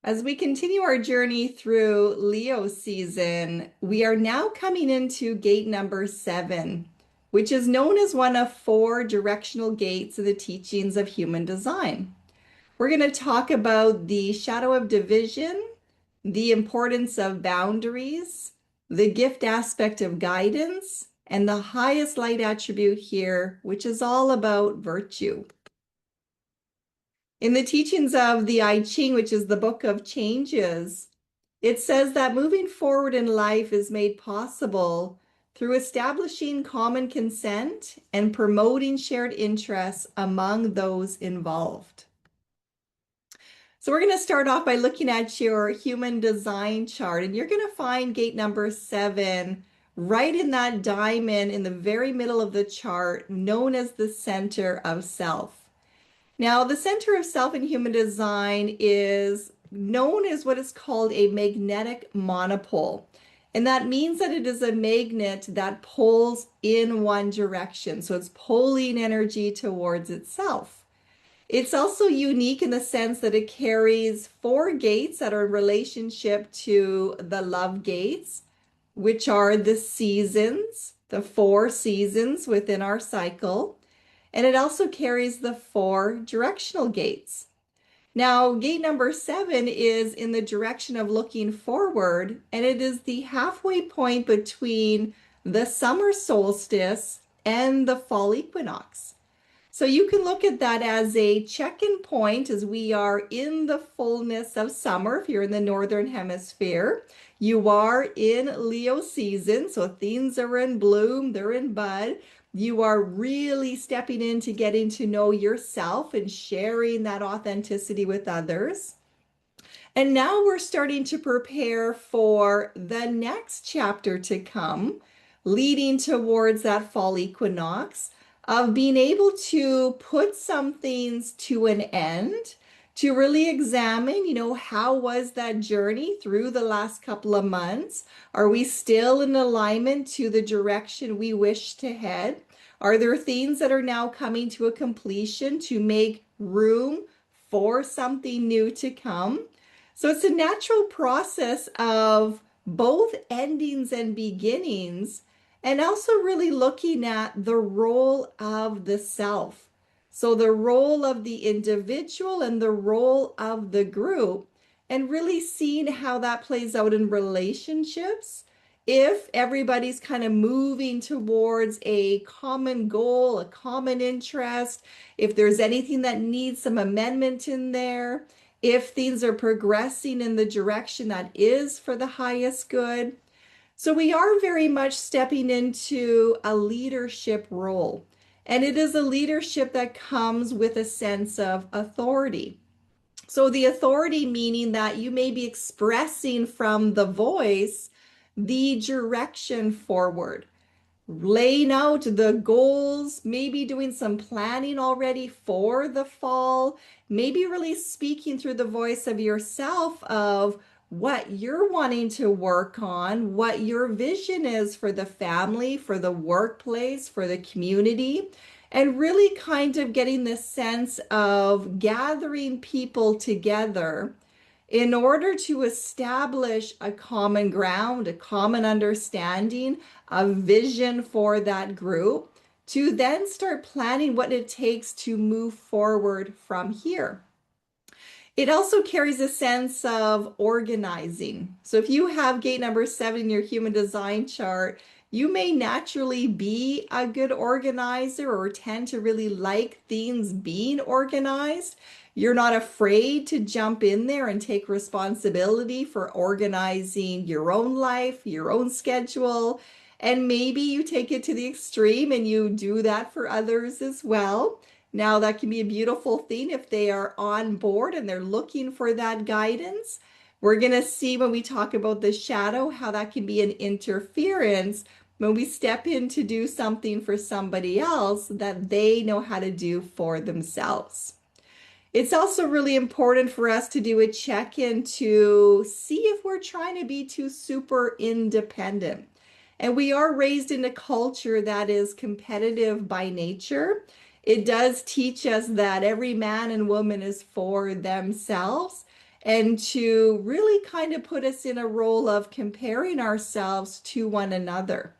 As we continue our journey through Leo season, we are now coming into gate number 7, which is known as one of 4 directional gates in the teachings of human design. We're going to talk about the shadow of division, the importance of boundaries, the gift aspect of guidance, and the highest light attribute here, which is all about virtue. In the teachings of the I Ching, which is the book of changes, it says that moving forward in life is made possible through establishing common consent and promoting shared interests among those involved. So we're going to start off by looking at your human design chart, and you're going to find gate number 7 right in that diamond in the very middle of the chart, known as the center of self. Now, the center of self in human design is known as what is called a magnetic monopole. And that means that it is a magnet that pulls in one direction. So it's pulling energy towards itself. It's also unique in the sense that it carries 4 gates that are in relationship to the love gates, which are the seasons, the 4 seasons within our cycle. And it also carries the 4 directional gates. Now, gate number 7 is in the direction of looking forward, and it is the halfway point between the summer solstice and the fall equinox. So you can look at that as a check-in point as we are in the fullness of summer. If you're in the northern hemisphere, you are in Leo season, so things are in bloom, they're in bud. You are really stepping into getting to know yourself and sharing that authenticity with others. And now we're starting to prepare for the next chapter to come, leading towards that fall equinox of being able to put some things to an end, to really examine, how was that journey through the last couple of months? Are we still in alignment to the direction we wish to head? Are there things that are now coming to a completion to make room for something new to come? So it's a natural process of both endings and beginnings, and also really looking at the role of the self. So the role of the individual and the role of the group, and really seeing how that plays out in relationships. If everybody's kind of moving towards a common goal, a common interest, if there's anything that needs some amendment in there, if things are progressing in the direction that is for the highest good. So we are very much stepping into a leadership role. And it is a leadership that comes with a sense of authority. So the authority meaning that you may be expressing from the voice the direction forward, laying out the goals, maybe doing some planning already for the fall, maybe really speaking through the voice of yourself of what you're wanting to work on, what your vision is for the family, for the workplace, for the community, and really kind of getting this sense of gathering people together in order to establish a common ground, a common understanding, a vision for that group, to then start planning what it takes to move forward from here. It also carries a sense of organizing. So if you have gate number 7 in your human design chart, you may naturally be a good organizer or tend to really like things being organized. You're not afraid to jump in there and take responsibility for organizing your own life, your own schedule, and maybe you take it to the extreme and you do that for others as well. Now, that can be a beautiful thing if they are on board and they're looking for that guidance. We're going to see when we talk about the shadow how that can be an interference when we step in to do something for somebody else that they know how to do for themselves. It's also really important for us to do a check-in to see if we're trying to be too super independent. And we are raised in a culture that is competitive by nature. It does teach us that every man and woman is for themselves. and to really kind of put us in a role of comparing ourselves to one another.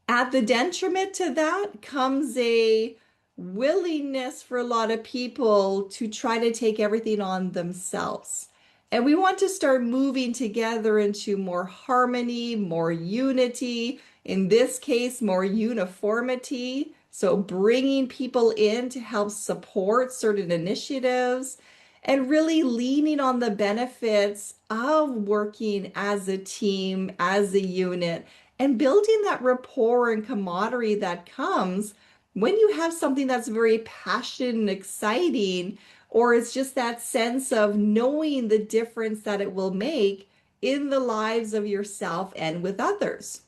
At the detriment to that comes a willingness for a lot of people to try to take everything on themselves. And we want to start moving together into more harmony, more unity, in this case, more uniformity. So bringing people in to help support certain initiatives and really leaning on the benefits of working as a team, as a unit, and building that rapport and camaraderie that comes when you have something that's very passionate and exciting, or it's just that sense of knowing the difference that it will make in the lives of yourself and with others.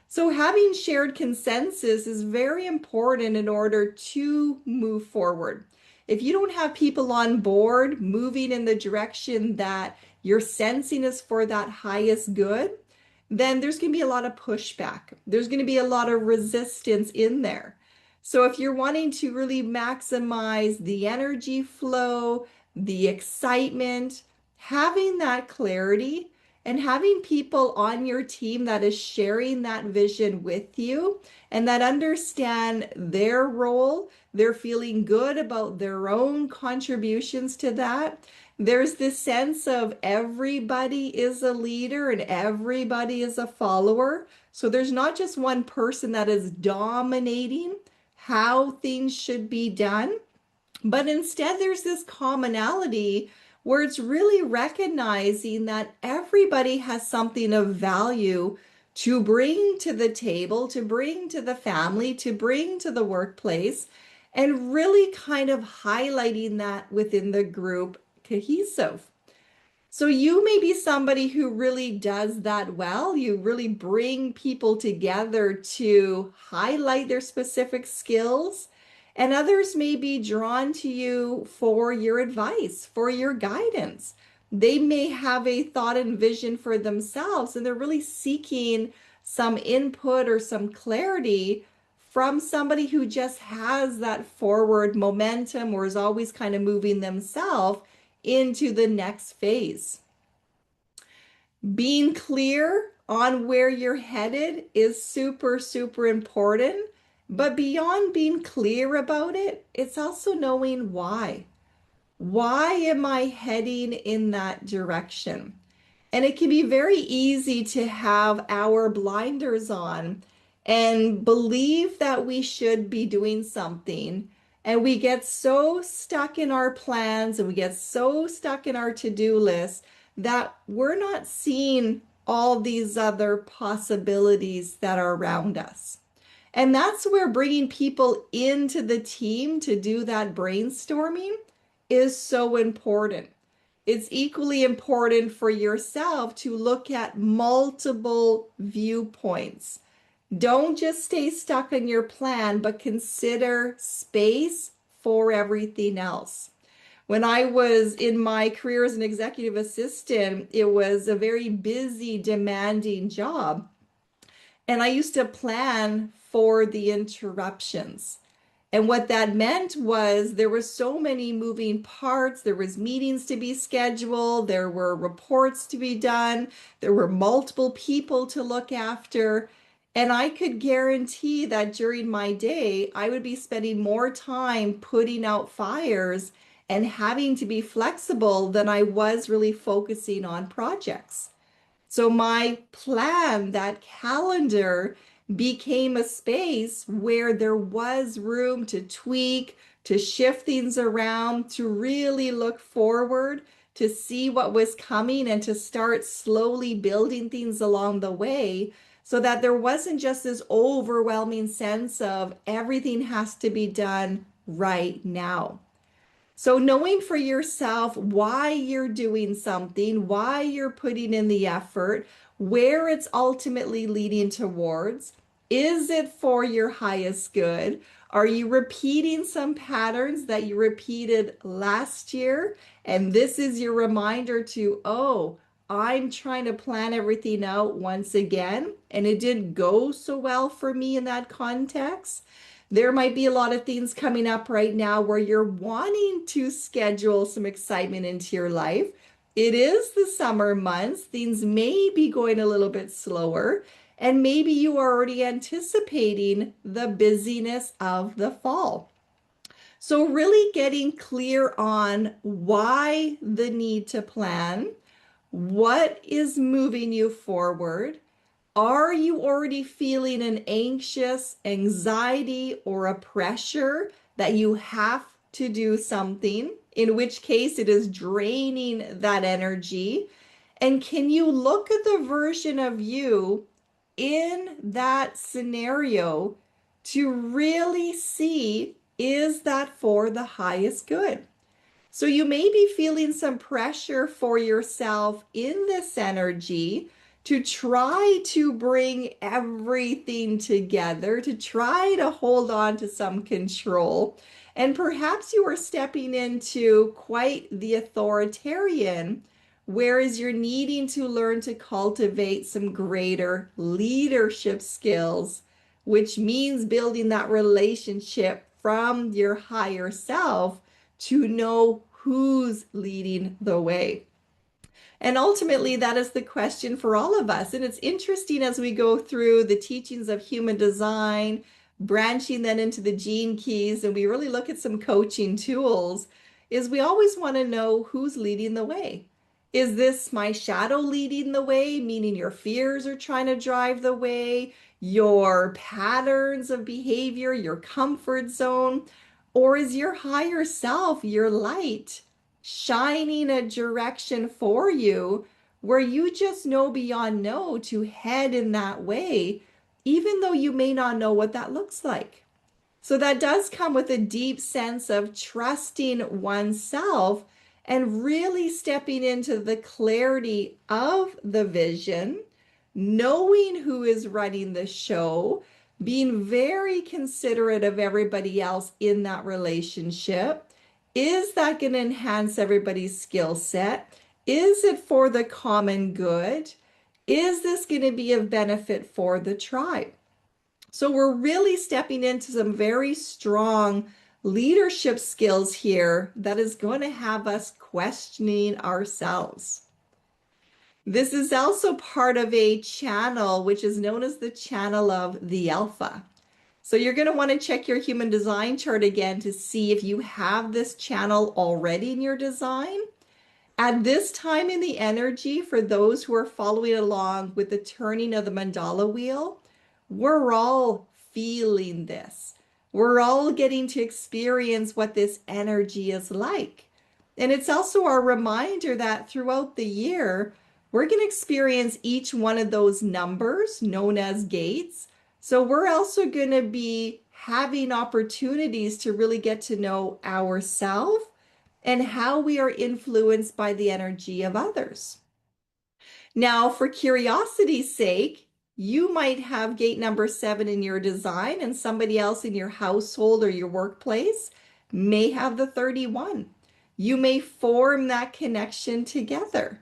So having shared consensus is very important in order to move forward. If you don't have people on board moving in the direction that you're sensing is for that highest good, then there's going to be a lot of pushback. There's going to be a lot of resistance in there. So if you're wanting to really maximize the energy flow, the excitement, having that clarity and having people on your team that is sharing that vision with you and that understand their role, they're feeling good about their own contributions to that. There's this sense of everybody is a leader and everybody is a follower. So there's not just one person that is dominating how things should be done, but instead there's this commonality where it's really recognizing that everybody has something of value to bring to the table, to bring to the family, to bring to the workplace, and really kind of highlighting that within the group cohesive. So you may be somebody who really does that well. You really bring people together to highlight their specific skills. And others may be drawn to you for your advice, for your guidance. They may have a thought and vision for themselves, and they're really seeking some input or some clarity from somebody who just has that forward momentum or is always kind of moving themselves into the next phase. Being clear on where you're headed is super, super important. But beyond being clear about it, it's also knowing why. Why am I heading in that direction? And it can be very easy to have our blinders on and believe that we should be doing something. And we get so stuck in our plans and we get so stuck in our to-do list that we're not seeing all these other possibilities that are around us. And that's where bringing people into the team to do that brainstorming is so important. It's equally important for yourself to look at multiple viewpoints. Don't just stay stuck on your plan, but consider space for everything else. When I was in my career as an executive assistant, it was a very busy, demanding job. And I used to plan for the interruptions. And what that meant was there were so many moving parts. There was meetings to be scheduled. There were reports to be done. There were multiple people to look after. And I could guarantee that during my day, I would be spending more time putting out fires and having to be flexible than I was really focusing on projects. So my plan, that calendar, became a space where there was room to tweak, to shift things around, to really look forward, to see what was coming and to start slowly building things along the way so that there wasn't just this overwhelming sense of everything has to be done right now. So knowing for yourself why you're doing something, why you're putting in the effort, where it's ultimately leading towards, is it for your highest good? Are you repeating some patterns that you repeated last year? And this is your reminder to, oh, I'm trying to plan everything out once again, and it didn't go so well for me in that context. There might be a lot of things coming up right now where you're wanting to schedule some excitement into your life, It is the summer months. Things may be going a little bit slower, and maybe you are already anticipating the busyness of the fall. So, really getting clear on why the need to plan, what is moving you forward. Are you already feeling an anxious anxiety or a pressure that you have to do something, in which case it is draining that energy? And can you look at the version of you in that scenario to really see, is that for the highest good? So you may be feeling some pressure for yourself in this energy to try to bring everything together, to try to hold on to some control. And perhaps you are stepping into quite the authoritarian, whereas you're needing to learn to cultivate some greater leadership skills, which means building that relationship from your higher self to know who's leading the way. And ultimately, that is the question for all of us. And it's interesting as we go through the teachings of human design, branching then into the gene keys, and we really look at some coaching tools, is we always want to know who's leading the way. Is this my shadow leading the way, meaning your fears are trying to drive the way, your patterns of behavior, your comfort zone? Or is your higher self, your light, shining a direction for you where you just know beyond know to head in that way, even though you may not know what that looks like? So that does come with a deep sense of trusting oneself and really stepping into the clarity of the vision, knowing who is running the show, being very considerate of everybody else in that relationship. Is that going to enhance everybody's skill set? Is it for the common good? Is this going to be of benefit for the tribe? So we're really stepping into some very strong leadership skills here that is going to have us questioning ourselves. This is also part of a channel which is known as the channel of the alpha. So you're going to want to check your human design chart again to see if you have this channel already in your design. At this time in the energy, for those who are following along with the turning of the mandala wheel, we're all feeling this. We're all getting to experience what this energy is like. And it's also our reminder that throughout the year, we're going to experience each one of those numbers known as gates. So we're also going to be having opportunities to really get to know ourselves and how we are influenced by the energy of others. Now, for curiosity's sake, you might have gate number 7 in your design, and somebody else in your household or your workplace may have the 31. You may form that connection together.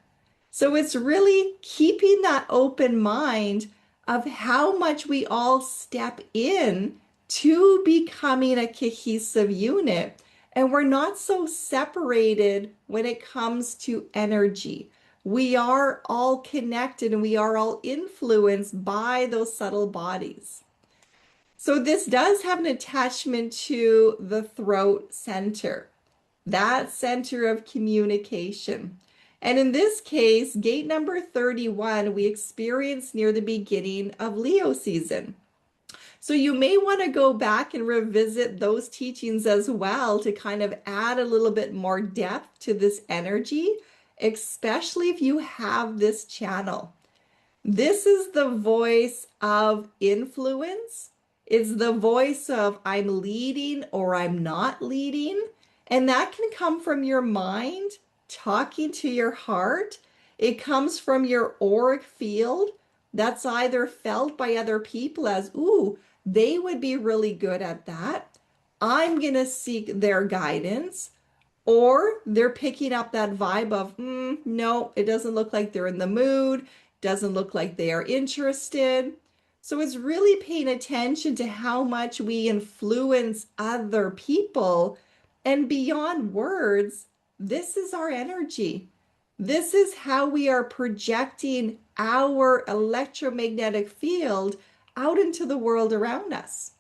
So it's really keeping that open mind of how much we all step in to becoming a cohesive unit. And we're not so separated when it comes to energy. We are all connected and we are all influenced by those subtle bodies. So this does have an attachment to the throat center, that center of communication. And in this case, gate number 31, we experience near the beginning of Leo season. So you may want to go back and revisit those teachings as well to kind of add a little bit more depth to this energy, especially if you have this channel. This is the voice of influence. It's the voice of I'm leading or I'm not leading. And that can come from your mind talking to your heart. It comes from your auric field that's either felt by other people as, ooh, they would be really good at that. I'm going to seek their guidance. Or they're picking up that vibe of, no, it doesn't look like they're in the mood, doesn't look like they are interested. So it's really paying attention to how much we influence other people. And beyond words, this is our energy. This is how we are projecting our electromagnetic field out into the world around us.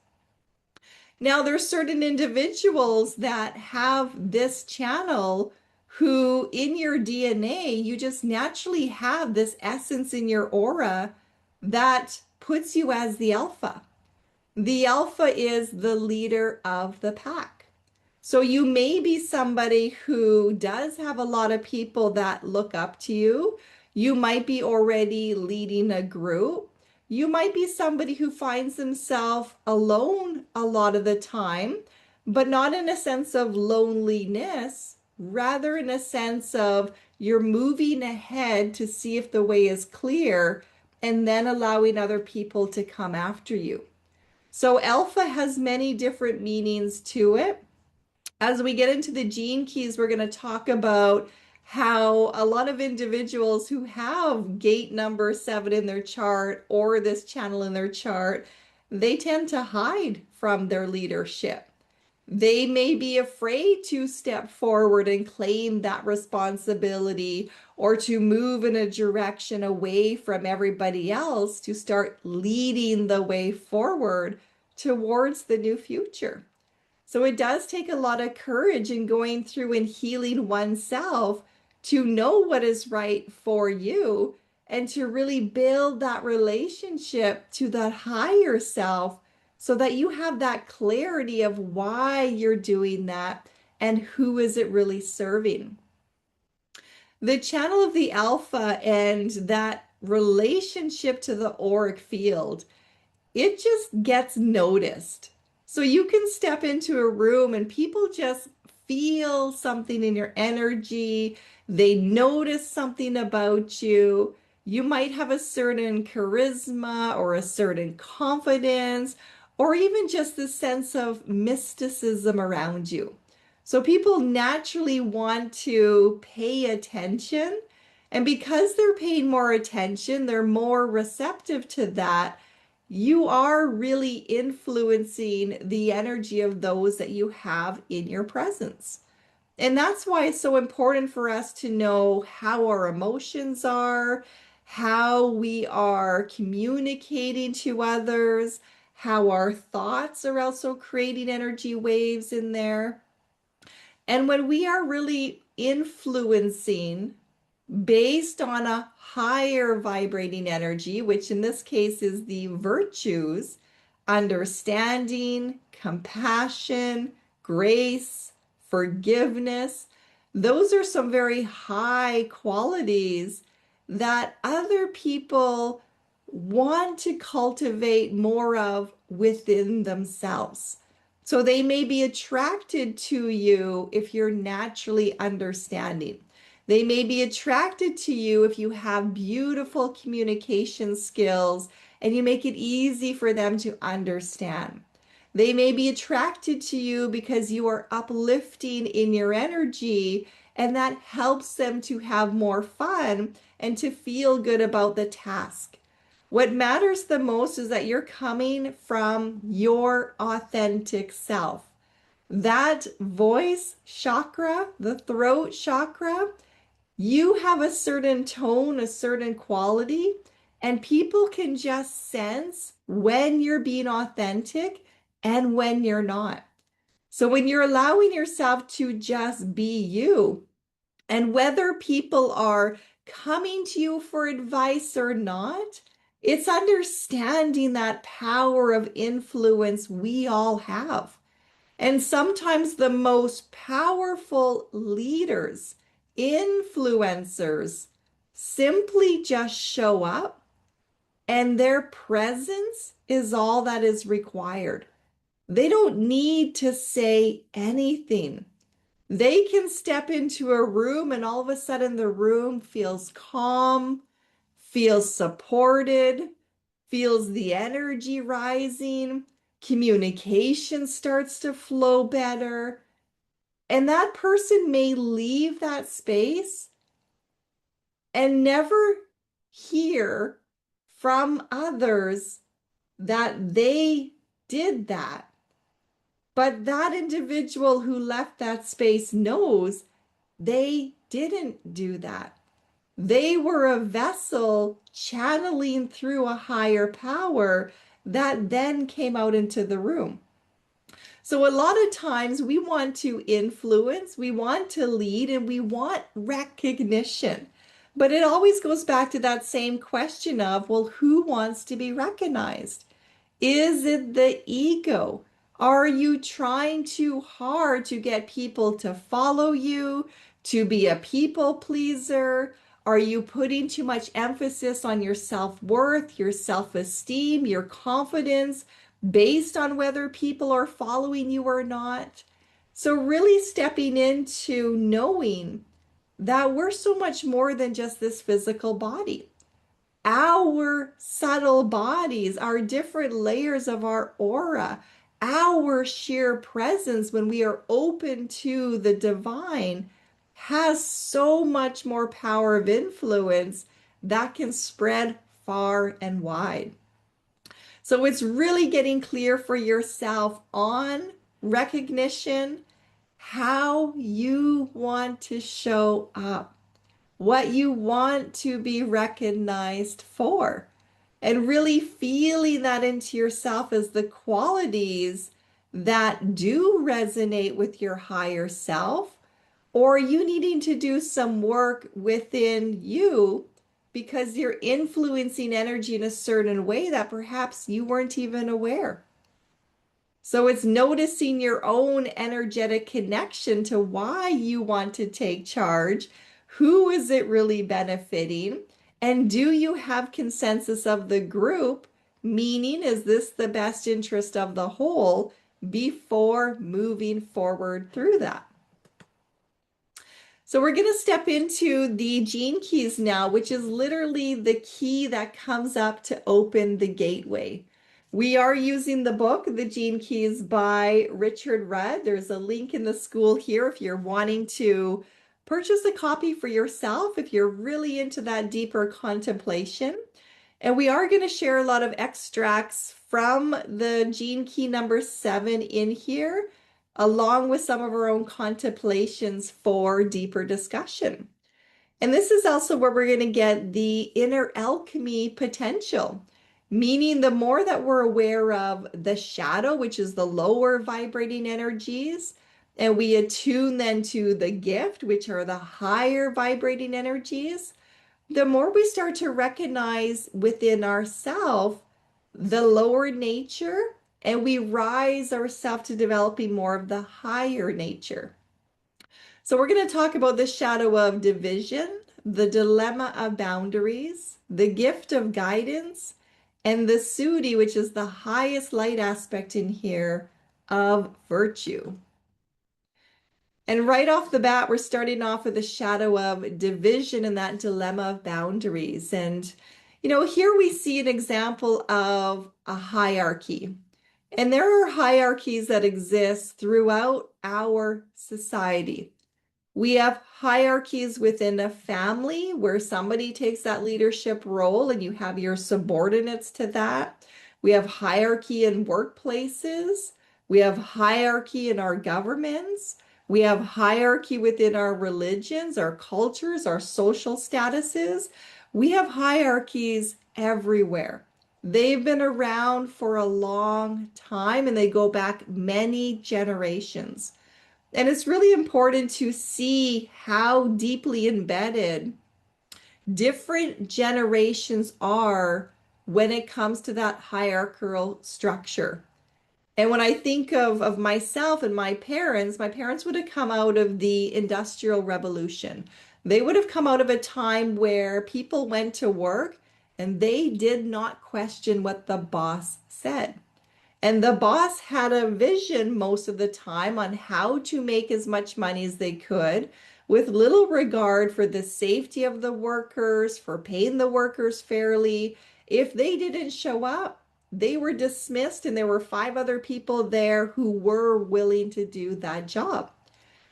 Now, there's certain individuals that have this channel who, in your DNA, you just naturally have this essence in your aura that puts you as the alpha. The alpha is the leader of the pack. So you may be somebody who does have a lot of people that look up to you. You might be already leading a group. You might be somebody who finds himself alone a lot of the time, but not in a sense of loneliness, rather in a sense of you're moving ahead to see if the way is clear and then allowing other people to come after you. So alpha has many different meanings to it. As we get into the gene keys, we're going to talk about how a lot of individuals who have gate number 7 in their chart or this channel in their chart, they tend to hide from their leadership. They may be afraid to step forward and claim that responsibility or to move in a direction away from everybody else to start leading the way forward towards the new future. So it does take a lot of courage in going through and healing oneself to know what is right for you and to really build that relationship to that higher self so that you have that clarity of why you're doing that and who is it really serving. The channel of the alpha and that relationship to the auric field, it just gets noticed. So you can step into a room and people just feel something in your energy. They notice something about you. You might have a certain charisma or a certain confidence, or even just the sense of mysticism around you. So people naturally want to pay attention. And because they're paying more attention, they're more receptive to that. You are really influencing the energy of those that you have in your presence. And that's why it's so important for us to know how our emotions are, how we are communicating to others, how our thoughts are also creating energy waves in there. And when we are really influencing based on a higher vibrating energy, which in this case is the virtues, understanding, compassion, grace, forgiveness. Those are some very high qualities that other people want to cultivate more of within themselves. So they may be attracted to you if you're naturally understanding. They may be attracted to you if you have beautiful communication skills and you make it easy for them to understand. They may be attracted to you because you are uplifting in your energy, and that helps them to have more fun and to feel good about the task. What matters the most is that you're coming from your authentic self. That voice chakra, the throat chakra, you have a certain tone, a certain quality, and people can just sense when you're being authentic and when you're not. So when you're allowing yourself to just be you, and whether people are coming to you for advice or not, it's understanding that power of influence we all have. And sometimes the most powerful leaders, influencers, simply just show up and their presence is all that is required. They don't need to say anything. They can step into a room and all of a sudden the room feels calm, feels supported, feels the energy rising, communication starts to flow better. And that person may leave that space and never hear from others that they did that. But that individual who left that space knows they didn't do that. They were a vessel channeling through a higher power that then came out into the room. So a lot of times we want to influence, we want to lead, and we want recognition. But it always goes back to that same question of, well, who wants to be recognized? Is it the ego? Are you trying too hard to get people to follow you, to be a people pleaser? Are you putting too much emphasis on your self-worth, your self-esteem, your confidence based on whether people are following you or not? So really stepping into knowing that we're so much more than just this physical body. Our subtle bodies, our different layers of our aura, our sheer presence when we are open to the divine has so much more power of influence that can spread far and wide. So it's really getting clear for yourself on recognition, how you want to show up, what you want to be recognized for, and really feeling that into yourself as the qualities that do resonate with your higher self, or you needing to do some work within you because you're influencing energy in a certain way that perhaps you weren't even aware. So it's noticing your own energetic connection to why you want to take charge. Who is it really benefiting? And do you have consensus of the group? Meaning, is this the best interest of the whole before moving forward through that? So we're going to step into the gene keys now, which is literally the key that comes up to open the gateway. We are using the book, The Gene Keys by Richard Rudd. There's a link in the school here if you're wanting to purchase a copy for yourself, if you're really into that deeper contemplation. And we are going to share a lot of extracts from the gene key number 7 in here, along with some of our own contemplations for deeper discussion. And this is also where we're going to get the inner alchemy potential, meaning the more that we're aware of the shadow, which is the lower vibrating energies, and we attune then to the gift, which are the higher vibrating energies, the more we start to recognize within ourselves the lower nature, and we rise ourselves to developing more of the higher nature. So we're going to talk about the shadow of division, the dilemma of boundaries, the gift of guidance, and the Sudi, which is the highest light aspect in here of virtue. And right off the bat, we're starting off with the shadow of division and that dilemma of boundaries. And, here we see an example of a hierarchy. And there are hierarchies that exist throughout our society. We have hierarchies within a family where somebody takes that leadership role and you have your subordinates to that. We have hierarchy in workplaces. We have hierarchy in our governments. We have hierarchy within our religions, our cultures, our social statuses. We have hierarchies everywhere. They've been around for a long time and they go back many generations. And it's really important to see how deeply embedded different generations are when it comes to that hierarchical structure. And when I think of myself and my parents would have come out of the Industrial Revolution. They would have come out of a time where people went to work and they did not question what the boss said. And the boss had a vision most of the time on how to make as much money as they could, with little regard for the safety of the workers, for paying the workers fairly. If they didn't show up, they were dismissed, and there were 5 other people there who were willing to do that job.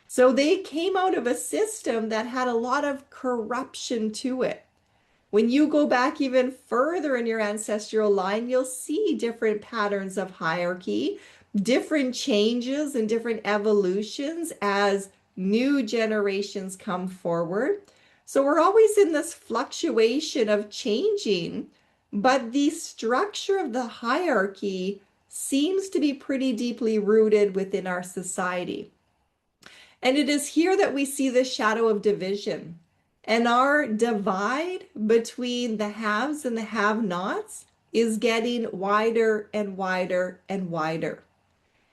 So they came out of a system that had a lot of corruption to it. When you go back even further in your ancestral line, you'll see different patterns of hierarchy, different changes and different evolutions as new generations come forward. So we're always in this fluctuation of changing, but the structure of the hierarchy seems to be pretty deeply rooted within our society. And it is here that we see the shadow of division. And our divide between the haves and the have-nots is getting wider and wider and wider.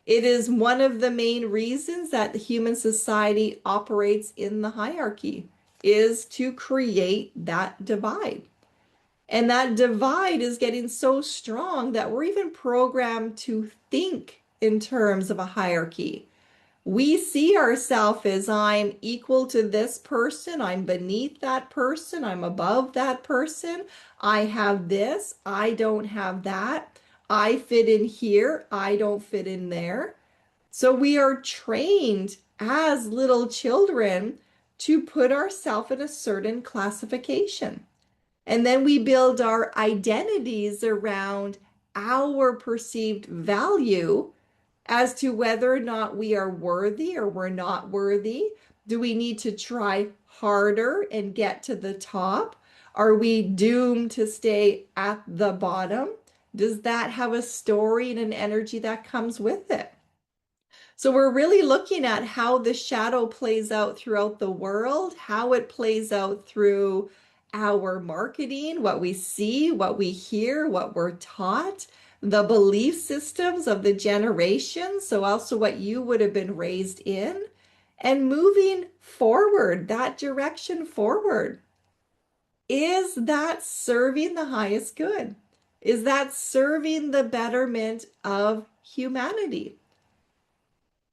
It is one of the main reasons that the human society operates in the hierarchy, is to create that divide. And that divide is getting so strong that we're even programmed to think in terms of a hierarchy. We see ourselves as I'm equal to this person, I'm beneath that person, I'm above that person, I have this, I don't have that, I fit in here, I don't fit in there. So we are trained as little children to put ourselves in a certain classification. And then we build our identities around our perceived value as to whether or not we are worthy or we're not worthy. Do we need to try harder and get to the top? Are we doomed to stay at the bottom? Does that have a story and an energy that comes with it? So we're really looking at how the shadow plays out throughout the world, how it plays out through our marketing, what we see, what we hear, what we're taught, the belief systems of the generations, so also what you would have been raised in, and moving forward, that direction forward. Is that serving the highest good? Is that serving the betterment of humanity?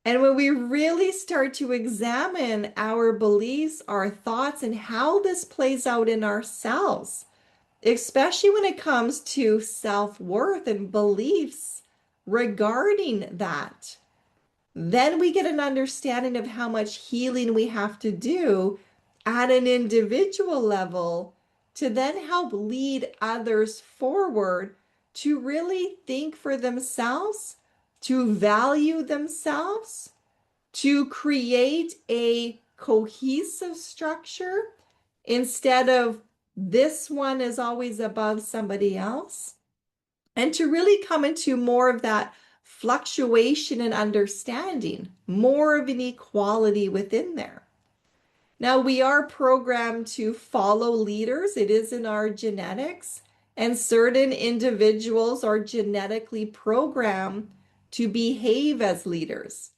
And when we really start to examine our beliefs, our thoughts, and how this plays out in ourselves, especially when it comes to self-worth and beliefs regarding that, then we get an understanding of how much healing we have to do at an individual level to then help lead others forward to really think for themselves, to value themselves, to create a cohesive structure instead of this one is always above somebody else, and to really come into more of that fluctuation and understanding, more of an equality within there. Now, we are programmed to follow leaders. It is in our genetics, and certain individuals are genetically programmed to behave as leaders.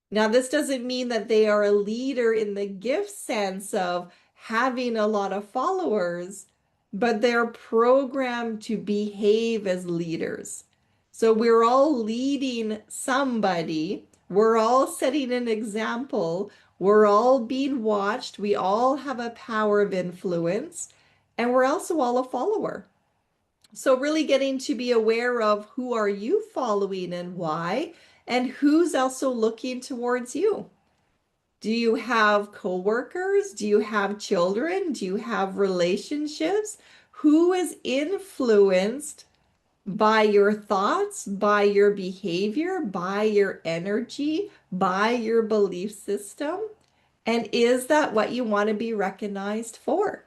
Now, this doesn't mean that they are a leader in the gift sense of having a lot of followers, but they're programmed to behave as leaders. So we're all leading somebody. We're all setting an example. We're all being watched. We all have a power of influence, and we're also all a follower. So really getting to be aware of who are you following and why, and who's also looking towards you. Do you have coworkers? Do you have children? Do you have relationships? Who is influenced by your thoughts, by your behavior, by your energy, by your belief system? And is that what you want to be recognized for?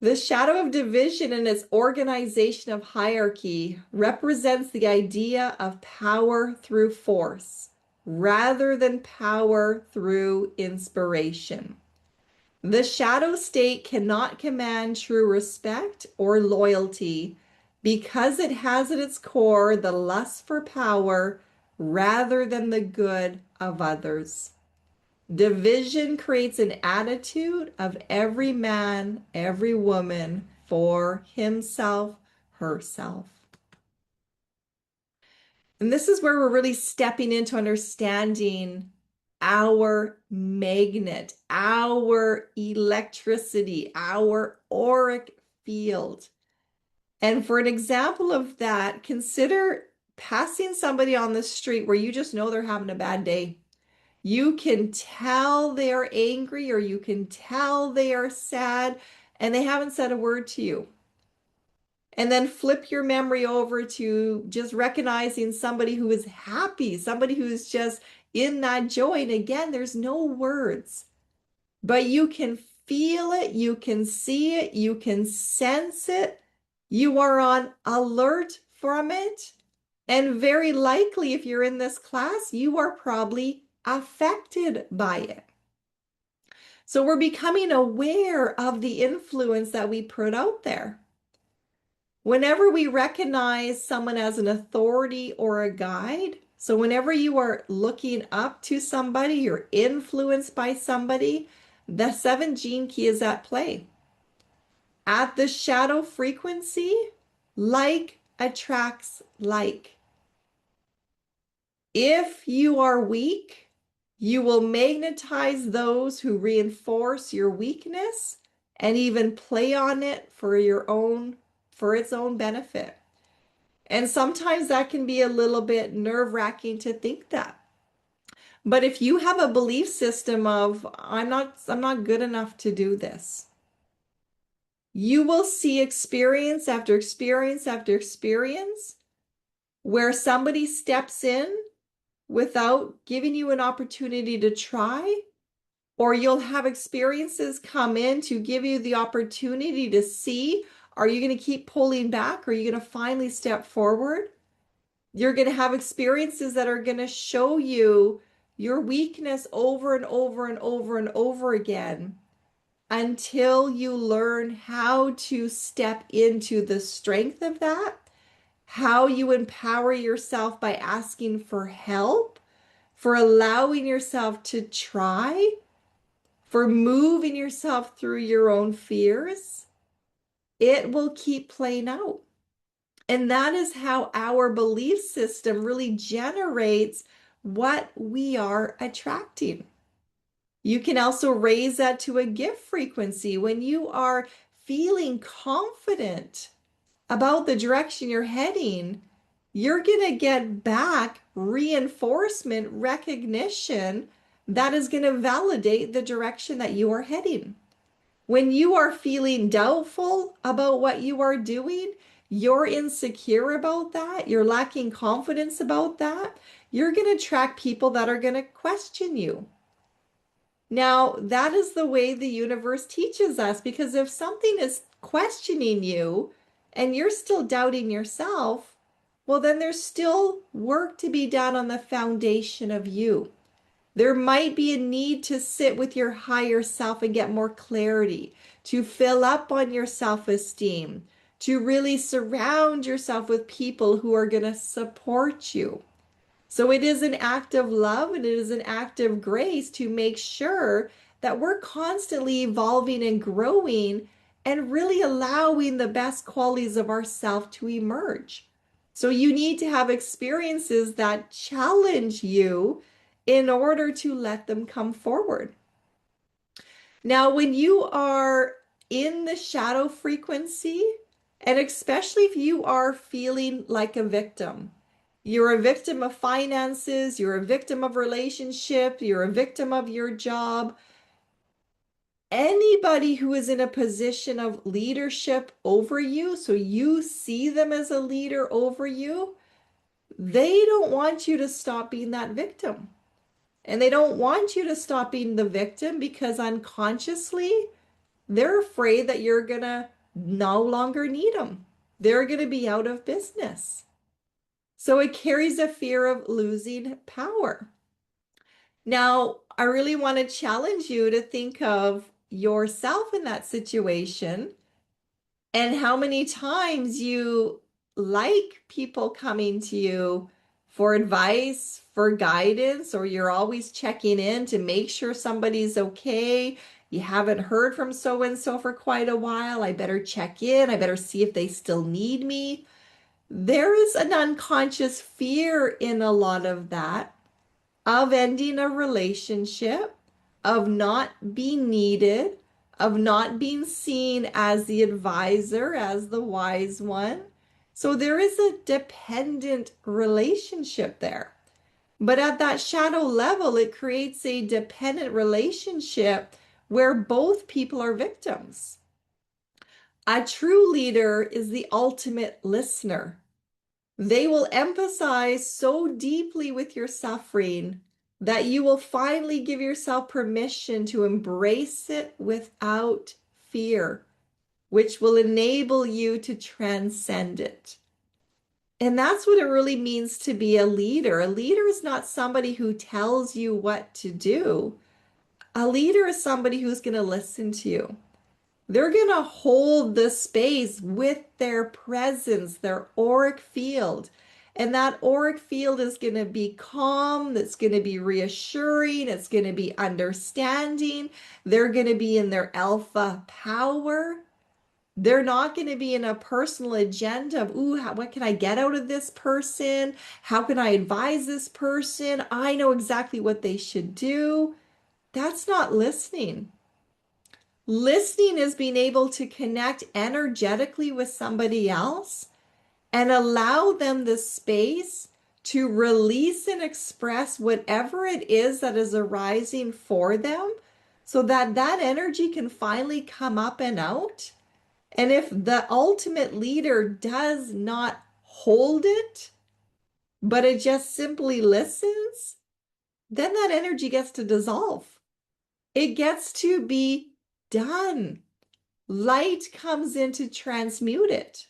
The shadow of division and its organization of hierarchy represents the idea of power through force rather than power through inspiration. The shadow state cannot command true respect or loyalty because it has at its core the lust for power rather than the good of others. Division creates an attitude of every man, every woman for himself, herself. And this is where we're really stepping into understanding our magnet, our electricity, our auric field. And for an example of that, consider passing somebody on the street where you just know they're having a bad day. You can tell they're angry or you can tell they are sad and they haven't said a word to you. And then flip your memory over to just recognizing somebody who is happy, somebody who's just in that joy. And again, there's no words. but you can feel it, you can see it, you can sense it. You are on alert from it. And very likely, if you're in this class, you are probably affected by it. So we're becoming aware of the influence that we put out there. Whenever we recognize someone as an authority or a guide, so whenever you are looking up to somebody, you're influenced by somebody, the 7 gene key is at play. At the shadow frequency, like attracts like. If you are weak, you will magnetize those who reinforce your weakness and even play on it for its own benefit. And sometimes that can be a little bit nerve-wracking to think that. But if you have a belief system of I'm not good enough to do this, you will see experience after experience after experience where somebody steps in without giving you an opportunity to try, or you'll have experiences come in to give you the opportunity to see, are you going to keep pulling back? Or are you going to finally step forward? You're going to have experiences that are going to show you your weakness over and over and over and over again until you learn how to step into the strength of that, how you empower yourself by asking for help, for allowing yourself to try, for moving yourself through your own fears. It will keep playing out. And that is how our belief system really generates what we are attracting. You can also raise that to a gift frequency when you are feeling confident about the direction you're heading. You're going to get back reinforcement, recognition that is going to validate the direction that you are heading. When you are feeling doubtful about what you are doing, you're insecure about that, you're lacking confidence about that, you're going to attract people that are going to question you. Now, that is the way the universe teaches us, because if something is questioning you and you're still doubting yourself, well, then there's still work to be done on the foundation of you. There might be a need to sit with your higher self and get more clarity, to fill up on your self-esteem, to really surround yourself with people who are going to support you. So it is an act of love and it is an act of grace to make sure that we're constantly evolving and growing and really allowing the best qualities of ourself to emerge. So you need to have experiences that challenge you in order to let them come forward. Now, when you are in the shadow frequency, and especially if you are feeling like a victim, you're a victim of finances, you're a victim of relationship, you're a victim of your job. Anybody who is in a position of leadership over you, so you see them as a leader over you, they don't want you to stop being that victim. And they don't want you to stop being the victim because unconsciously they're afraid that you're going to no longer need them. They're going to be out of business. So it carries a fear of losing power. Now, I really want to challenge you to think of yourself in that situation and how many times you like people coming to you for advice, for guidance, or you're always checking in to make sure somebody's okay. You haven't heard from so and so for quite a while. I better check in. I better see if they still need me. There is an unconscious fear in a lot of that, of ending a relationship, of not being needed, of not being seen as the advisor, as the wise one. So there is a dependent relationship there. But at that shadow level, it creates a dependent relationship where both people are victims. A true leader is the ultimate listener. They will emphasize so deeply with your suffering that you will finally give yourself permission to embrace it without fear, which will enable you to transcend it. And that's what it really means to be a leader. A leader is not somebody who tells you what to do. A leader is somebody who's going to listen to you. They're going to hold the space with their presence, their auric field. And that auric field is going to be calm, that's going to be reassuring, it's going to be understanding. They're going to be in their alpha power. They're not going to be in a personal agenda of, ooh, what can I get out of this person? How can I advise this person? I know exactly what they should do. That's not listening. Listening is being able to connect energetically with somebody else and allow them the space to release and express whatever it is that is arising for them so that that energy can finally come up and out. And if the ultimate leader does not hold it, but it just simply listens, then that energy gets to dissolve. It gets to be done. Light comes in to transmute it.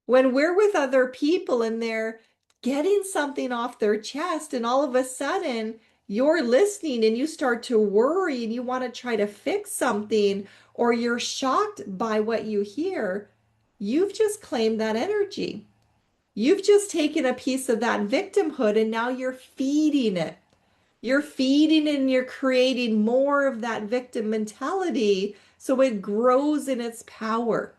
When we're with other people and they're getting something off their chest, and all of a sudden you're listening and you start to worry and you want to try to fix something, or you're shocked by what you hear, you've just claimed that energy. You've just taken a piece of that victimhood and now you're feeding it. You're feeding and you're creating more of that victim mentality so it grows in its power.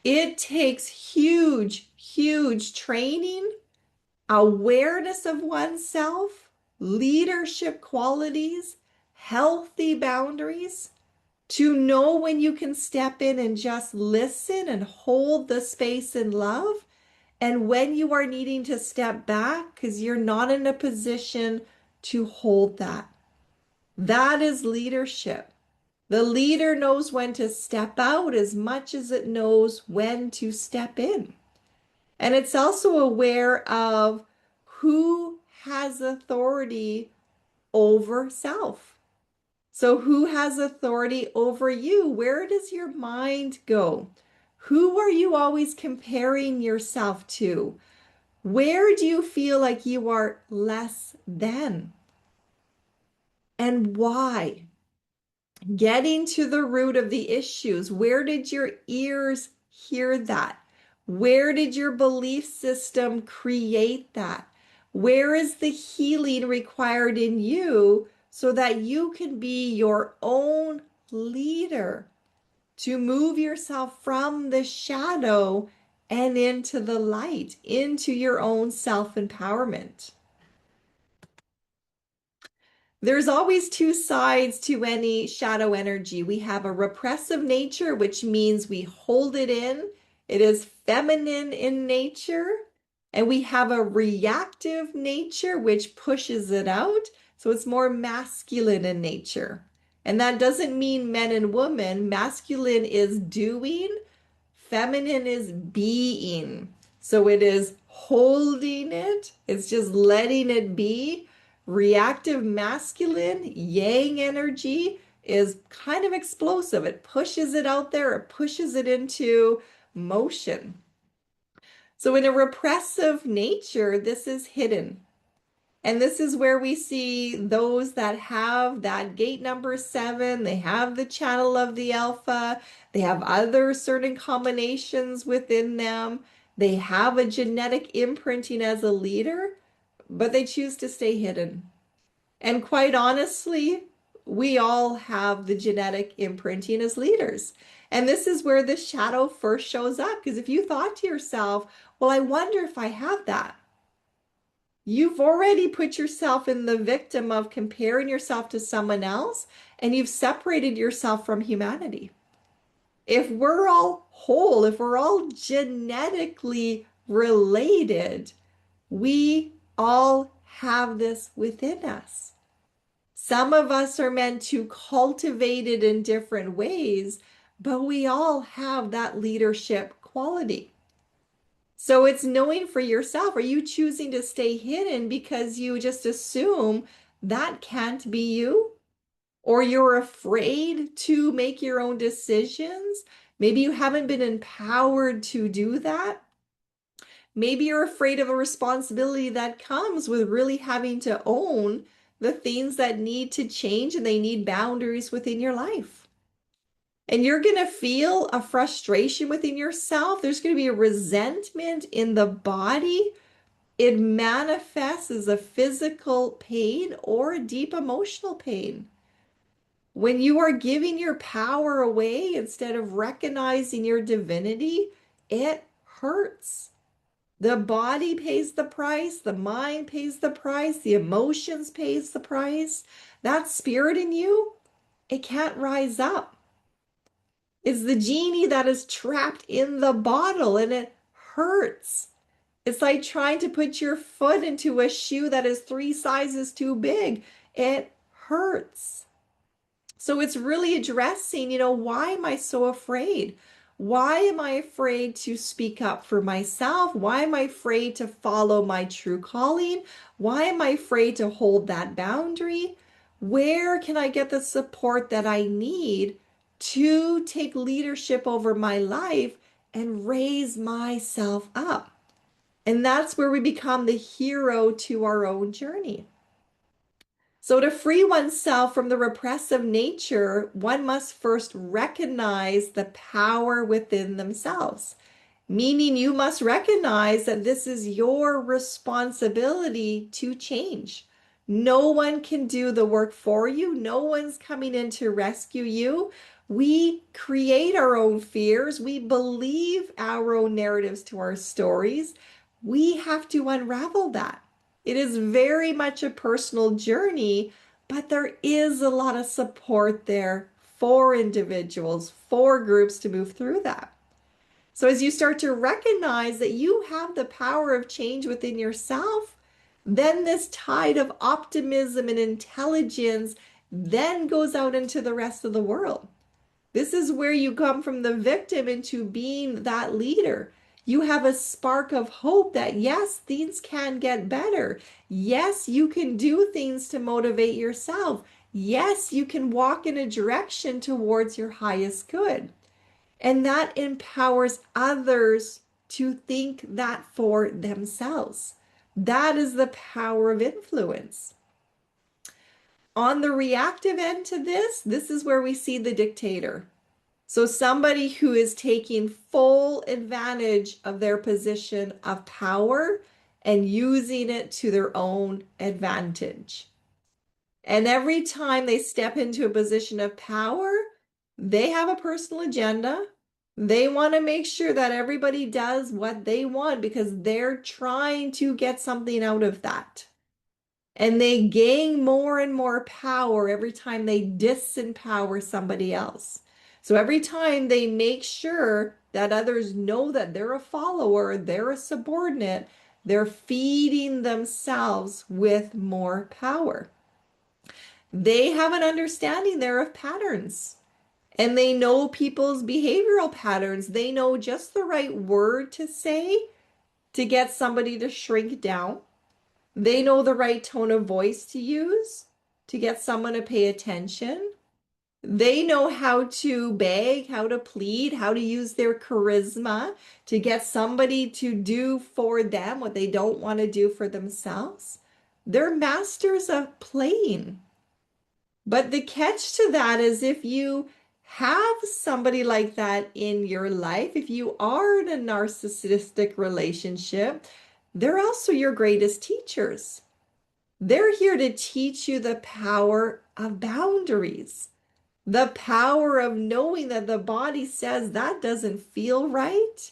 It takes huge, huge training, awareness of oneself, leadership qualities, healthy boundaries to know when you can step in and just listen and hold the space in love, and when you are needing to step back because you're not in a position to hold that. That is leadership. The leader knows when to step out as much as it knows when to step in. And it's also aware of who has authority over self. So who has authority over you? Where does your mind go? Who are you always comparing yourself to? Where do you feel like you are less than? And why? Getting to the root of the issues. Where did your ears hear that? Where did your belief system create that? Where is the healing required in you so that you can be your own leader to move yourself from the shadow and into the light, into your own self-empowerment? There's always two sides to any shadow energy. We have a repressive nature, which means we hold it in. It is feminine in nature. And we have a reactive nature, which pushes it out. So it's more masculine in nature. And that doesn't mean men and women. Masculine is doing, feminine is being. So it is holding it, it's just letting it be. Reactive masculine, yang energy, is kind of explosive. It pushes it out there, it pushes it into motion. So in a repressive nature, this is hidden. And this is where we see those that have that gate number 7, they have the channel of the alpha, they have other certain combinations within them, they have a genetic imprinting as a leader, but they choose to stay hidden. And quite honestly, we all have the genetic imprinting as leaders. And this is where the shadow first shows up. Because if you thought to yourself, well, I wonder if I have that, you've already put yourself in the victim of comparing yourself to someone else, and you've separated yourself from humanity. If we're all whole, if we're all genetically related, we all have this within us. Some of us are meant to cultivate it in different ways, but we all have that leadership quality. So it's knowing for yourself, are you choosing to stay hidden because you just assume that can't be you? Or you're afraid to make your own decisions? Maybe you haven't been empowered to do that. Maybe you're afraid of a responsibility that comes with really having to own the things that need to change and they need boundaries within your life. And you're going to feel a frustration within yourself. There's going to be a resentment in the body. It manifests as a physical pain or a deep emotional pain. When you are giving your power away instead of recognizing your divinity, it hurts. The body pays the price, the mind pays the price, the emotions pays the price. That spirit in you, it can't rise up. It's the genie that is trapped in the bottle and it hurts. It's like trying to put your foot into a shoe that is 3 sizes too big. It hurts. So it's really addressing, why am I so afraid? Why am I afraid to speak up for myself? Why am I afraid to follow my true calling? Why am I afraid to hold that boundary? Where can I get the support that I need to take leadership over my life and raise myself up? And that's where we become the hero to our own journey. So, to free oneself from the repressive nature, one must first recognize the power within themselves, meaning you must recognize that this is your responsibility to change. No one can do the work for you, no one's coming in to rescue you. We create our own fears, we believe our own narratives to our stories. We have to unravel that. It is very much a personal journey, but there is a lot of support there for individuals, for groups to move through that. So as you start to recognize that you have the power of change within yourself, then this tide of optimism and intelligence then goes out into the rest of the world. This is where you come from the victim into being that leader. You have a spark of hope that yes, things can get better. Yes, you can do things to motivate yourself. Yes, you can walk in a direction towards your highest good. And that empowers others to think that for themselves. That is the power of influence. On the reactive end to this is where we see the dictator. So somebody who is taking full advantage of their position of power and using it to their own advantage. And every time they step into a position of power, they have a personal agenda. They want to make sure that everybody does what they want because they're trying to get something out of that. And they gain more and more power every time they disempower somebody else. So every time they make sure that others know that they're a follower, they're a subordinate, they're feeding themselves with more power. They have an understanding there of patterns and they know people's behavioral patterns. They know just the right word to say to get somebody to shrink down. They know the right tone of voice to use to get someone to pay attention. They know how to beg, how to plead, how to use their charisma to get somebody to do for them what they don't want to do for themselves. They're masters of playing. But the catch to that is if you have somebody like that in your life, if you are in a narcissistic relationship, they're also your greatest teachers. They're here to teach you the power of boundaries, the power of knowing that the body says that doesn't feel right.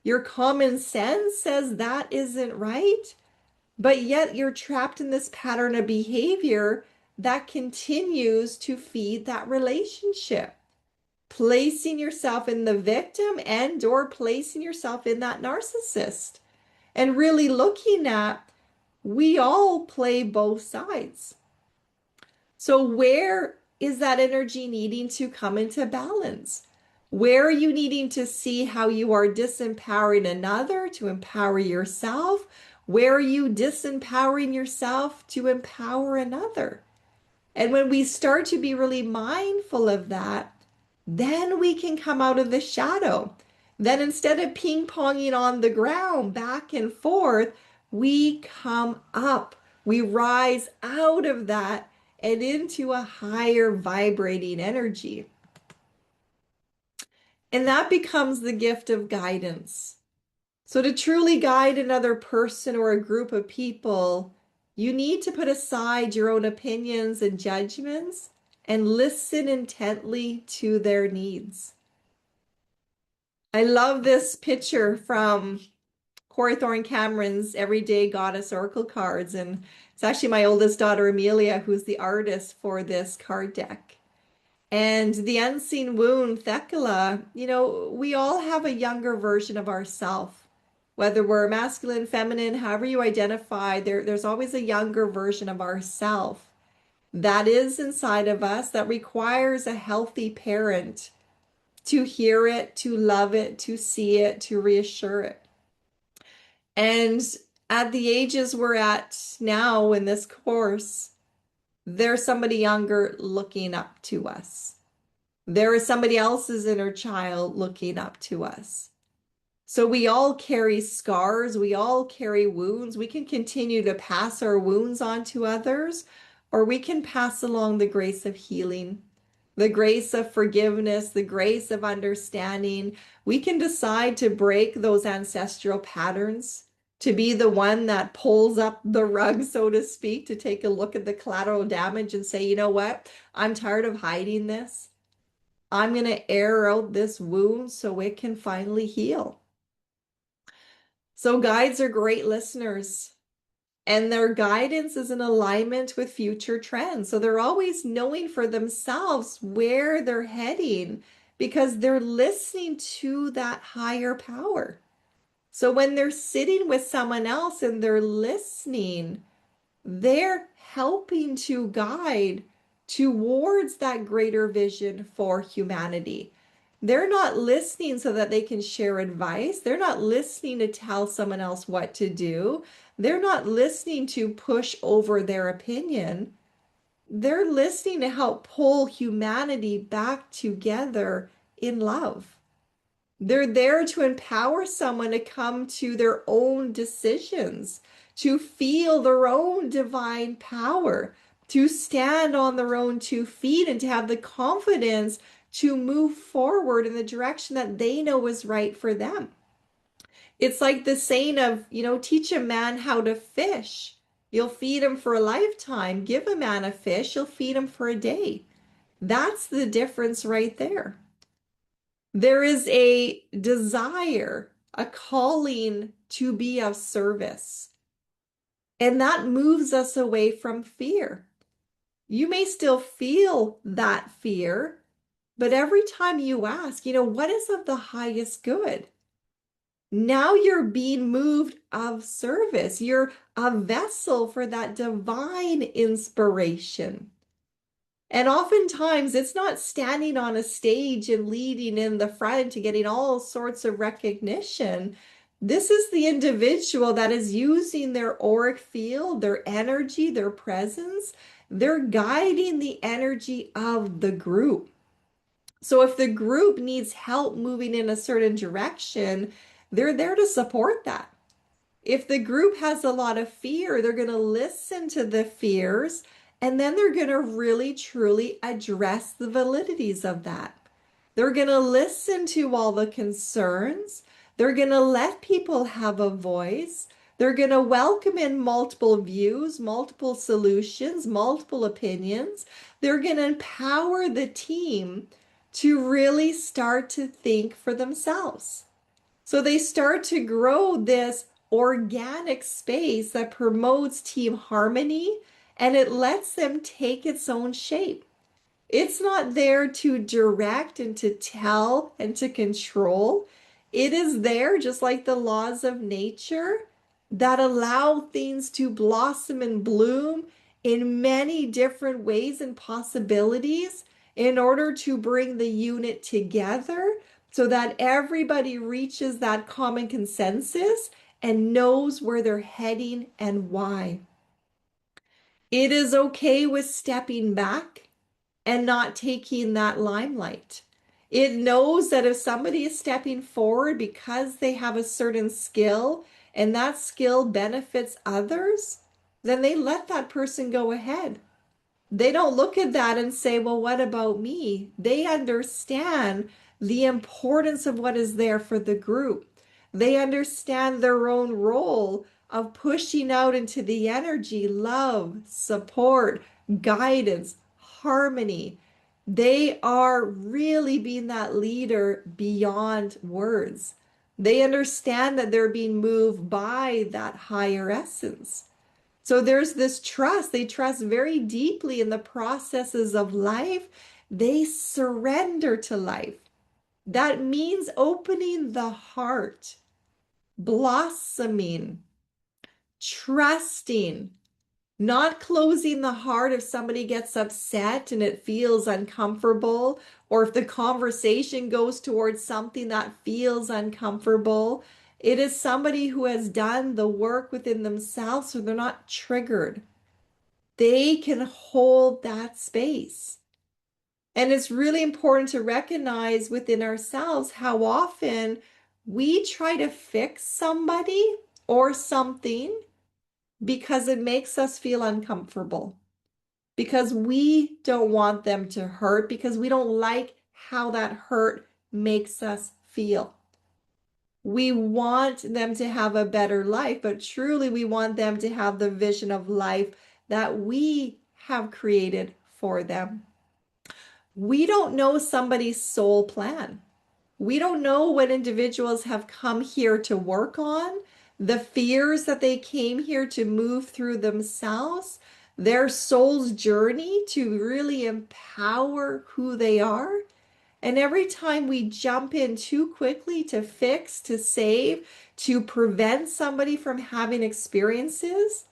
Your common sense says that isn't right, but yet you're trapped in this pattern of behavior that continues to feed that relationship, placing yourself in the victim and or placing yourself in that narcissist and really looking at we all play both sides. So where is that energy needing to come into balance? Where are you needing to see how you are disempowering another to empower yourself? Where are you disempowering yourself to empower another? And when we start to be really mindful of that, then we can come out of the shadow. Then instead of ping-ponging on the ground back and forth, we come up. We rise out of that and into a higher vibrating energy. And that becomes the gift of guidance. So to truly guide another person or a group of people, you need to put aside your own opinions and judgments and listen intently to their needs. I love this picture from Corey Thorne Cameron's Everyday Goddess Oracle cards. And it's actually my oldest daughter, Amelia, who's the artist for this card deck. And the unseen wound, Thecla, we all have a younger version of ourself. Whether we're masculine, feminine, however you identify, there's always a younger version of ourself that is inside of us that requires a healthy parent to hear it, to love it, to see it, to reassure it. And at the ages we're at now in this course, there's somebody younger looking up to us. There is somebody else's inner child looking up to us. So we all carry scars, we all carry wounds. We can continue to pass our wounds on to others, or we can pass along the grace of healing, the grace of forgiveness, the grace of understanding. We can decide to break those ancestral patterns, to be the one that pulls up the rug, so to speak, to take a look at the collateral damage and say, you know what? I'm tired of hiding this. I'm going to air out this wound so it can finally heal. So guides are great listeners, and their guidance is in alignment with future trends. So they're always knowing for themselves where they're heading because they're listening to that higher power. So when they're sitting with someone else and they're listening, they're helping to guide towards that greater vision for humanity. They're not listening so that they can share advice. They're not listening to tell someone else what to do. They're not listening to push over their opinion. They're listening to help pull humanity back together in love. They're there to empower someone to come to their own decisions, to feel their own divine power, to stand on their own 2 feet, and to have the confidence to move forward in the direction that they know is right for them. It's like the saying of, teach a man how to fish. You'll feed him for a lifetime. Give a man a fish, you'll feed him for a day. That's the difference right there. There is a desire, a calling to be of service. And that moves us away from fear. You may still feel that fear, but every time you ask, what is of the highest good? Now you're being moved of service. You're a vessel for that divine inspiration. And oftentimes it's not standing on a stage and leading in the front and getting all sorts of recognition. This is the individual that is using their auric field, their energy, their presence. They're guiding the energy of the group. So if the group needs help moving in a certain direction, they're there to support that. If the group has a lot of fear, they're going to listen to the fears, and then they're going to really truly address the validities of that. They're going to listen to all the concerns. They're going to let people have a voice. They're going to welcome in multiple views, multiple solutions, multiple opinions. They're going to empower the team to really start to think for themselves. So they start to grow this organic space that promotes team harmony, and it lets them take its own shape. It's not there to direct and to tell and to control. It is there, just like the laws of nature, that allow things to blossom and bloom in many different ways and possibilities. in order to bring the unit together so that everybody reaches that common consensus and knows where they're heading and why. It is okay with stepping back and not taking that limelight. It knows that if somebody is stepping forward because they have a certain skill and that skill benefits others, then they let that person go ahead. They don't look at that and say, well, what about me? They understand the importance of what is there for the group. They understand their own role of pushing out into the energy, love, support, guidance, harmony. They are really being that leader beyond words. They understand that they're being moved by that higher essence. So there's this trust. They trust very deeply in the processes of life. They surrender to life. That means opening the heart, blossoming, trusting, not closing the heart if somebody gets upset and it feels uncomfortable, or if the conversation goes towards something that feels uncomfortable. It is somebody who has done the work within themselves so they're not triggered. They can hold that space. And it's really important to recognize within ourselves how often we try to fix somebody or something because it makes us feel uncomfortable, because we don't want them to hurt, because we don't like how that hurt makes us feel. We want them to have a better life, but truly we want them to have the vision of life that we have created for them. We don't know somebody's soul plan. We don't know what individuals have come here to work on, the fears that they came here to move through themselves, their soul's journey to really empower who they are. And every time we jump in too quickly to fix, to save, to prevent somebody from having experiences,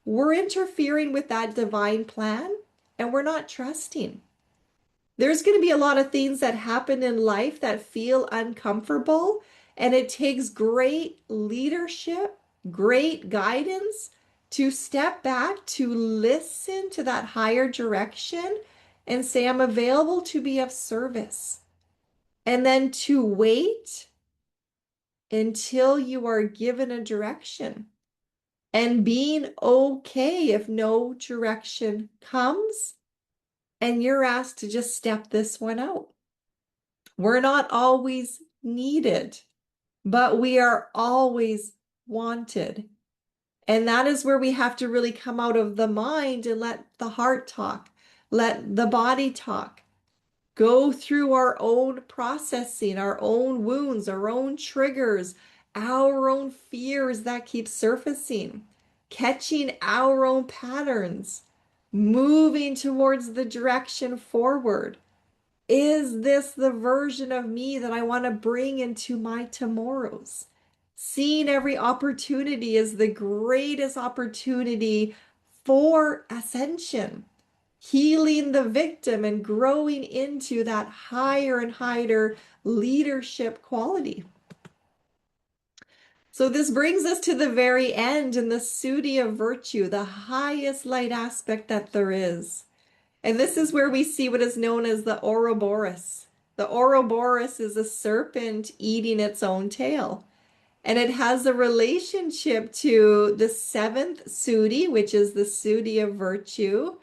we're interfering with that divine plan and we're not trusting. There's going to be a lot of things that happen in life that feel uncomfortable, and it takes great leadership, great guidance to step back, to listen to that higher direction and say, I'm available to be of service. And then to wait until you are given a direction and being okay if no direction comes and you're asked to just step this one out. We're not always needed, but we are always wanted. And that is where we have to really come out of the mind and let the heart talk, let the body talk, go through our own processing, our own wounds, our own triggers, our own fears that keep surfacing, catching our own patterns, moving towards the direction forward. Is this the version of me that I want to bring into my tomorrows? Seeing every opportunity as the greatest opportunity for ascension, healing the victim and growing into that higher and higher leadership quality. So this brings us to the very end in the Sudi of virtue, the highest light aspect that there is. And this is where we see what is known as the Ouroboros. The Ouroboros is a serpent eating its own tail. And it has a relationship to the seventh Sudi, which is the Sudi of virtue,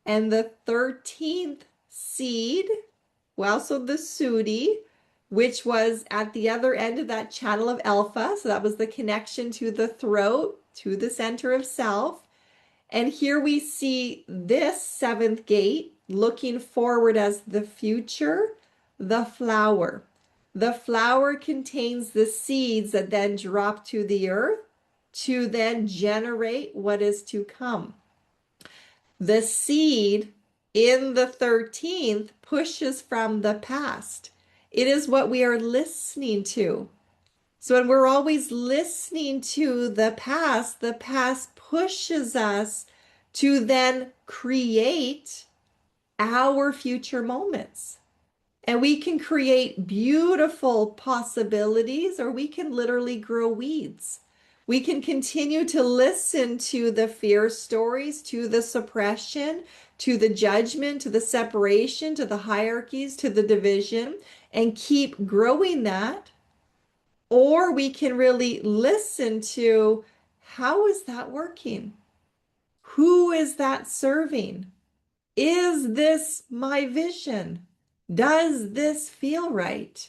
and the 13th seed, well, so the Sudi, which was at the other end of that channel of Alpha. So that was the connection to the throat, to the center of self. And here we see this seventh gate looking forward as the future, the flower. The flower contains the seeds that then drop to the earth to then generate what is to come. The seed in the 13th pushes from the past. It is what we are listening to. So when we're always listening to the past pushes us to then create our future moments. And we can create beautiful possibilities, or we can literally grow weeds. We can continue to listen to the fear stories, to the suppression, to the judgment, to the separation, to the hierarchies, to the division, and keep growing that. Or we can really listen to, how is that working? Who is that serving? Is this my vision? Does this feel right?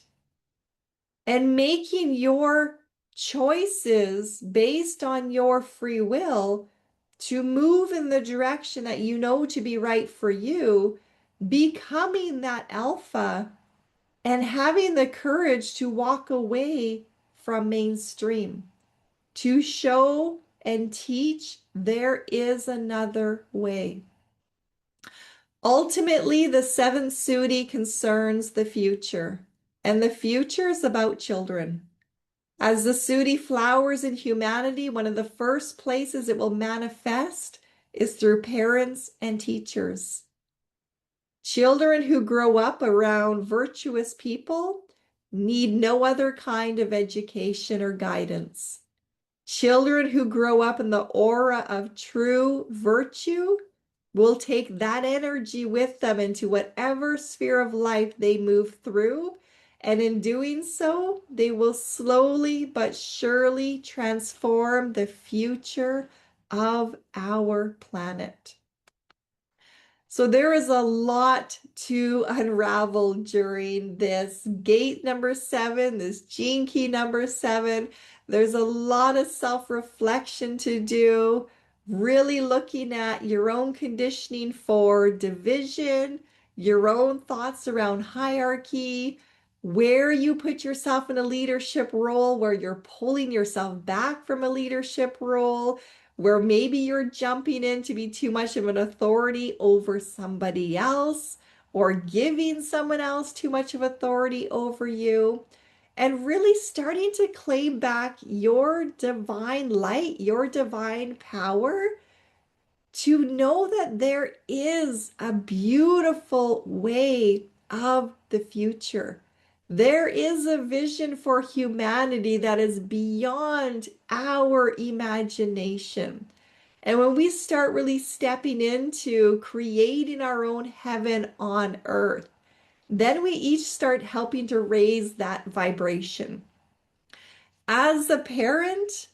And making your choices based on your free will to move in the direction that you know to be right for you, becoming that alpha and having the courage to walk away from mainstream, to show and teach there is another way. Ultimately, the seventh sudi concerns the future, and the future is about children. As the sudi flowers in humanity, one of the first places it will manifest is through parents and teachers. Children who grow up around virtuous people need no other kind of education or guidance. Children who grow up in the aura of true virtue will take that energy with them into whatever sphere of life they move through. And in doing so, they will slowly but surely transform the future of our planet. So there is a lot to unravel during this gate number 7, this gene key number 7. There's a lot of self-reflection to do, really looking at your own conditioning for division, your own thoughts around hierarchy, where you put yourself in a leadership role, where you're pulling yourself back from a leadership role, where maybe you're jumping in to be too much of an authority over somebody else, or giving someone else too much of authority over you, and really starting to claim back your divine light, your divine power, to know that there is a beautiful way of the future. There is a vision for humanity that is beyond our imagination. And when we start really stepping into creating our own heaven on earth, then we each start helping to raise that vibration. As a parent,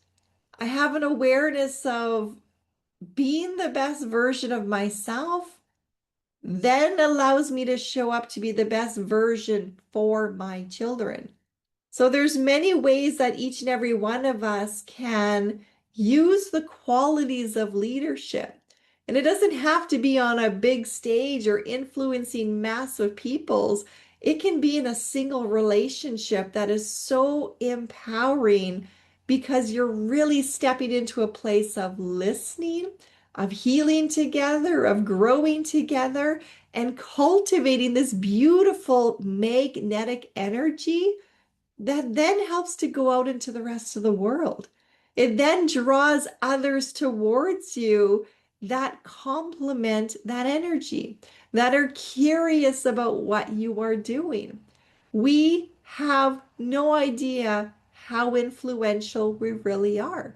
I have an awareness of being the best version of myself, then allows me to show up to be the best version for my children. So there's many ways that each and every one of us can use the qualities of leadership. And it doesn't have to be on a big stage or influencing massive peoples. It can be in a single relationship that is so empowering because you're really stepping into a place of listening, of healing together, of growing together, and cultivating this beautiful magnetic energy that then helps to go out into the rest of the world. It then draws others towards you that complement that energy, that are curious about what you are doing. We have no idea how influential we really are.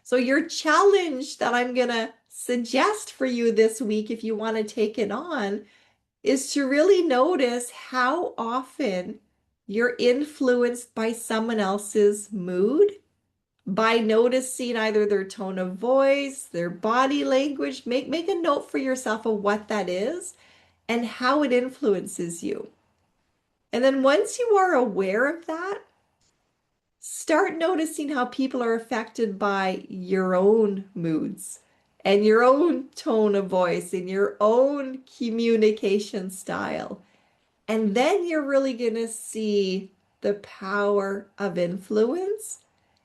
So your challenge that I'm going to suggest for you this week, if you want to take it on, is to really notice how often you're influenced by someone else's mood, by noticing either their tone of voice, their body language. Make a note for yourself of what that is and how it influences you. And then once you are aware of that, start noticing how people are affected by your own moods and your own tone of voice and your own communication style. And then you're really going to see the power of influence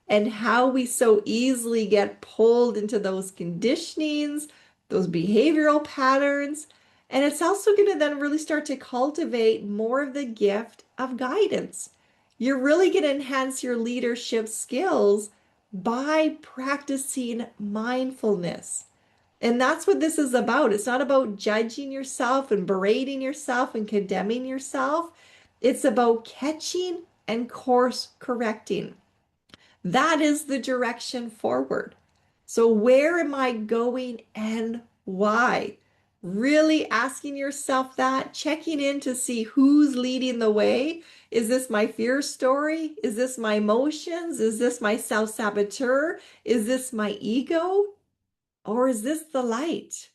and how we so easily get pulled into those conditionings, those behavioral patterns. And it's also going to then really start to cultivate more of the gift of guidance. You're really going to enhance your leadership skills by practicing mindfulness, And that's what this is about. It's not about judging yourself and berating yourself and condemning yourself. It's about catching and course correcting. That is the direction forward. So, where am I going and why? Really asking yourself that, checking in to see who's leading the way. Is this my fear story? Is this my emotions? Is this my self-saboteur? Is this my ego? Or is this the light?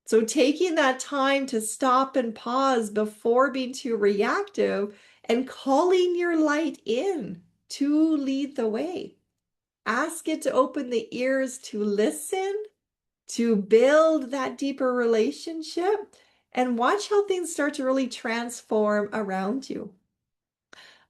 So, taking that time to stop and pause before being too reactive and calling your light in to lead the way. Ask it to open the ears to listen, to build that deeper relationship, and watch how things start to really transform around you.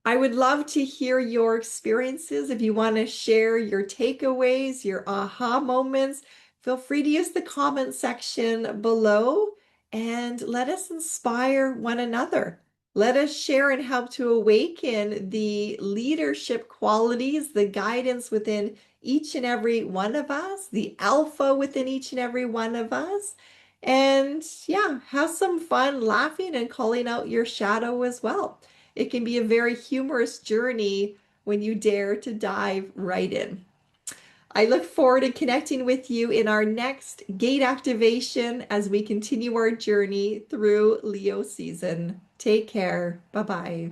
I would love to hear your experiences. If you want to share your takeaways, your aha moments, feel free to use the comment section below and let us inspire one another. Let us share and help to awaken the leadership qualities, the guidance within each and every one of us, the alpha within each and every one of us. And yeah, have some fun laughing and calling out your shadow as well. It can be a very humorous journey when you dare to dive right in. I look forward to connecting with you in our next gate activation as we continue our journey through Leo season. Take care. Bye bye.